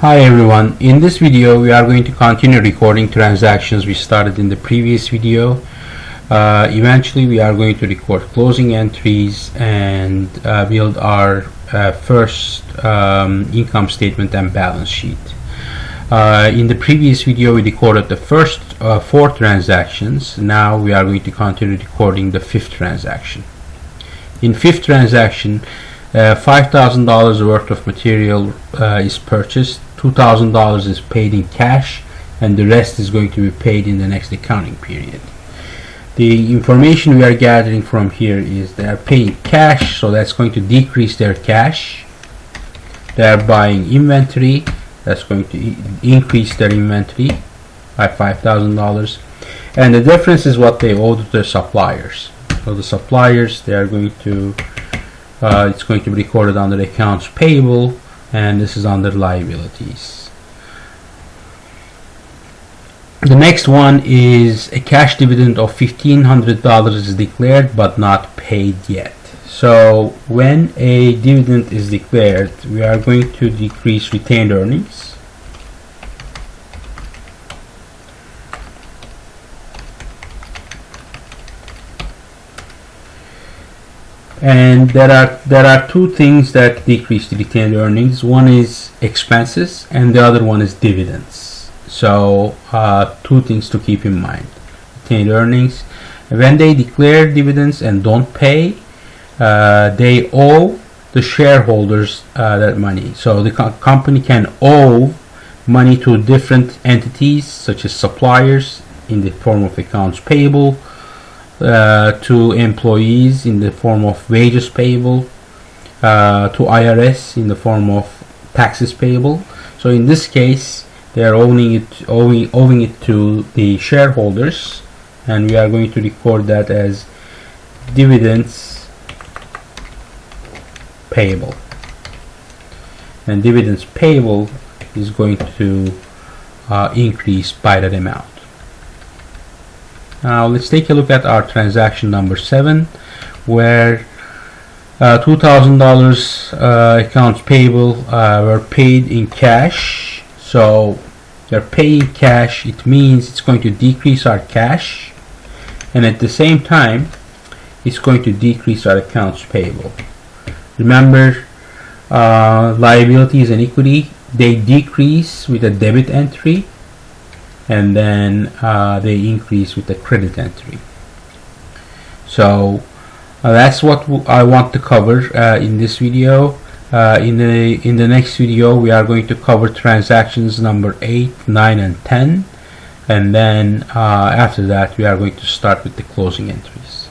Hi everyone, in this video we are going to continue recording transactions we started in the previous video. Eventually we are going to record closing entries and build our first income statement and balance sheet. In the previous video we recorded the first 4 transactions. Now we are going to continue recording the 5th transaction. In 5th transaction, $5,000 worth of material is purchased, $2,000 is paid in cash, and the rest is going to be paid in the next accounting period. The information we are gathering from here is they are paying cash, so that's going to decrease their cash. They are buying inventory, that's going to increase their inventory by $5,000, and the difference is what they owe to their suppliers. So the suppliers, they are going to it's going to be recorded under accounts payable, and this is under liabilities. The next one is a cash dividend of $1,500 is declared but not paid yet. So when a dividend is declared, we are going to decrease retained earnings. And there are 2 things that decrease the retained earnings. One is expenses and the other one is dividends. So 2 things to keep in mind. Retained earnings, when they declare dividends and don't pay, they owe the shareholders that money. So the company can owe money to different entities such as suppliers in the form of accounts payable, to employees in the form of wages payable, to IRS in the form of taxes payable. So in this case they are owing it to the shareholders, and we are going to record that as dividends payable, and dividends payable is going to increase by that amount. Now let's take a look at our transaction number 7, where $2,000 accounts payable were paid in cash. So they're paying cash, it means it's going to decrease our cash, and at the same time it's going to decrease our accounts payable. Remember, liabilities and equity, they decrease with a debit entry, and then they increase with the credit entry. So that's what I want to cover in this video. In the next video we are going to cover transactions number 8, 9 and 10, and then after that we are going to start with the closing entries.